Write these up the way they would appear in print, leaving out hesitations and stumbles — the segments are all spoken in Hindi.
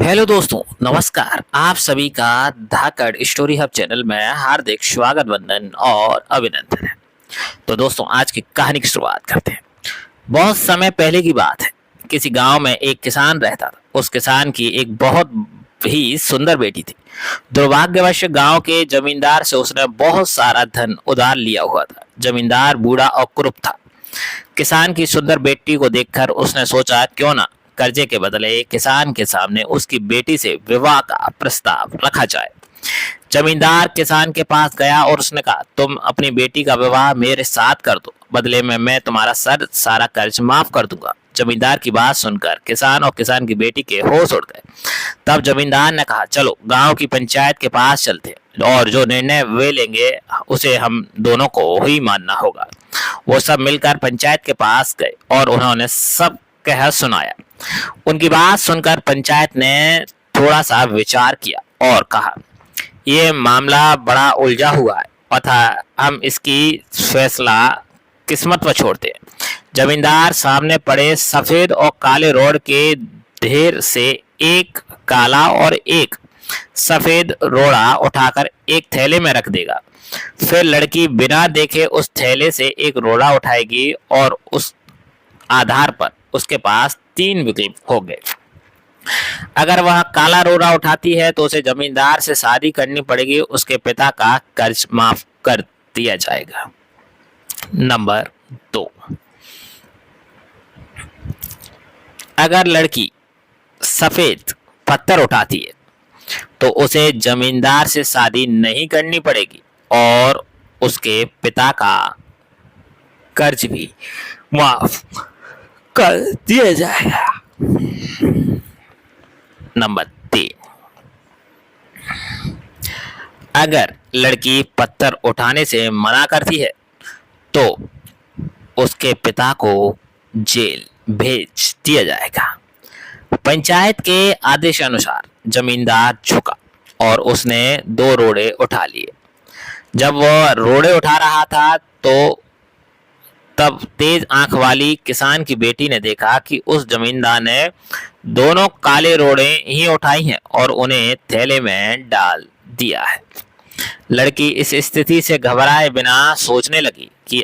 हेलो दोस्तों, नमस्कार। आप सभी का धाकड़ स्टोरी हब चैनल में हार्दिक स्वागत, वंदन और अभिनंदन है। तो दोस्तों, आज की कहानी की शुरुआत करते हैं। बहुत समय पहले की बात है। किसी गांव में एक किसान रहता था। उस किसान की एक बहुत ही सुंदर बेटी थी। दुर्भाग्यवश गांव के जमींदार से उसने बहुत सारा धन उधार लिया हुआ था। जमींदार बूढ़ा और कुरूप था। किसान की सुंदर बेटी को देखकर उसने सोचा, क्यों ना कर्जे के बदले किसान के सामने उसकी बेटी से विवाह का प्रस्ताव रखा जाए। जमींदार किसान के पास गया और उसने कहा, तुम अपनी बेटी का विवाह मेरे साथ कर दो, बदले में मैं तुम्हारा सारा कर्ज माफ कर दूंगा। जमींदार की बात सुनकर किसान और किसान की बेटी के होश उड़ गए। तब जमींदार ने कहा, चलो गांव की पंचायत के पास चलते हैं और जो निर्णय वे लेंगे उसे हम दोनों को ही मानना होगा। वो सब मिलकर पंचायत के पास गए और उन्होंने सब कह सुनाया। उनकी बात सुनकर पंचायत ने थोड़ा सा विचार किया और कहा, ये मामला बड़ा उलझा हुआ है, अतः हम इसकी फैसला किस्मत पर छोड़ते हैं। जमींदार सामने पड़े सफेद और काले रोड के ढेर से एक काला और एक सफेद रोड़ा उठाकर एक थैले में रख देगा। फिर लड़की बिना देखे उस थैले से एक रोड़ा उठाएगी और उस आधार पर उसके पास तीन विकल्प होंगे। अगर वह काला रोड़ा उठाती है तो उसे जमींदार से शादी करनी पड़ेगी, उसके पिता का कर्ज माफ कर दिया जाएगा। नंबर 2, अगर लड़की सफेद पत्थर उठाती है तो उसे जमींदार से शादी नहीं करनी पड़ेगी और उसके पिता का कर्ज भी माफ कर दिया जाएगा। नंबर 3, अगर लड़की पत्थर उठाने से मना करती है तो उसके पिता को जेल भेज दिया जाएगा। पंचायत के आदेश अनुसार जमींदार झुका और उसने 2 रोड़े उठा लिए। जब वह रोड़े उठा रहा था तो तब तेज आंख वाली किसान की बेटी ने देखा कि उस जमींदार ने दोनों काले रोड़े ही उठाई हैं और उन्हें थैले में डाल दिया है। लड़की इस स्थिति से घबराए बिना सोचने लगी कि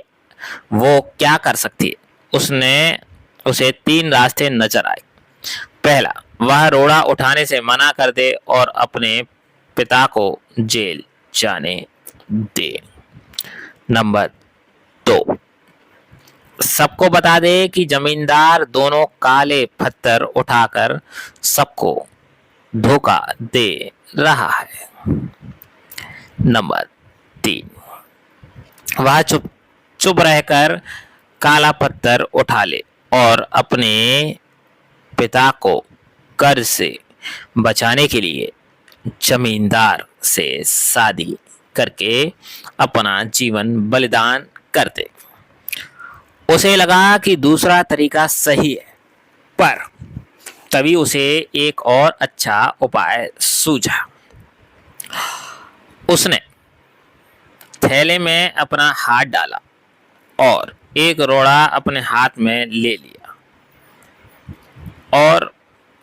वो क्या कर सकती है। उसे 3 रास्ते नजर आए। पहला, वह रोड़ा उठाने से मना कर दे और अपने पिता को जेल जाने दे। नंबर 2, सबको बता दे कि जमींदार दोनों काले पत्थर उठाकर सबको धोखा दे रहा है। नंबर 3, वह चुप चुप रहकर काला पत्थर उठा ले और अपने पिता को कर्ज से बचाने के लिए जमींदार से शादी करके अपना जीवन बलिदान कर दे। उसे लगा कि दूसरा तरीका सही है, पर तभी उसे एक और अच्छा उपाय सूझा। उसने थैले में अपना हाथ डाला और एक रोड़ा अपने हाथ में ले लिया और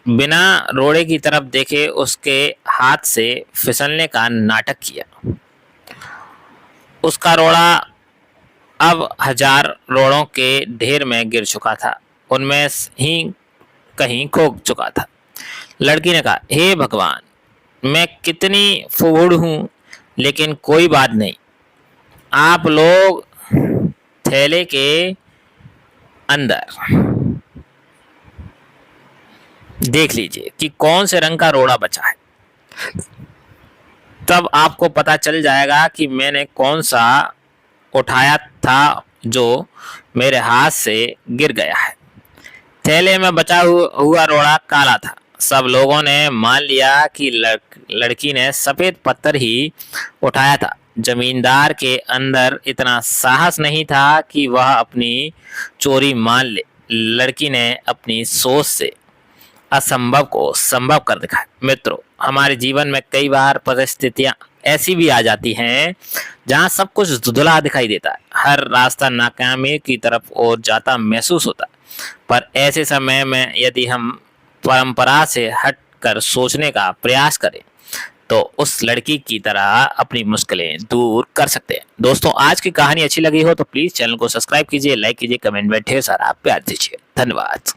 बिना रोड़े की तरफ देखे उसके हाथ से फिसलने का नाटक किया। उसका रोड़ा अब 1000 रोड़ों के ढेर में गिर चुका था, उनमें ही कहीं खो चुका था। लड़की ने कहा, हे भगवान, मैं कितनी फूहड़ हूँ, लेकिन कोई बात नहीं। आप लोग थैले के अंदर देख लीजिए कि कौन से रंग का रोड़ा बचा है, तब आपको पता चल जाएगा कि मैंने कौन सा उठाया था जो मेरे हाथ से गिर गया है। थैले में बचा हुआ रोड़ा काला था। सब लोगों ने मान लिया कि लड़की ने सफेद पत्थर ही उठाया था। जमींदार के अंदर इतना साहस नहीं था कि वह अपनी चोरी मान ले। लड़की ने अपनी सोच से असंभव को संभव कर दिखाया। मित्रों, हमारे जीवन में कई बार परिस्थितियां ऐसी भी आ जाती हैं जहां सब कुछ धुंधला दिखाई देता है, हर रास्ता नाकामी की तरफ और जाता महसूस होता है। पर ऐसे समय में यदि हम परंपरा से हट कर सोचने का प्रयास करें तो उस लड़की की तरह अपनी मुश्किलें दूर कर सकते हैं। दोस्तों, आज की कहानी अच्छी लगी हो तो प्लीज चैनल को सब्सक्राइब कीजिए, लाइक कीजिए, कमेंट में ढेर सारा प्यार दीजिए। धन्यवाद।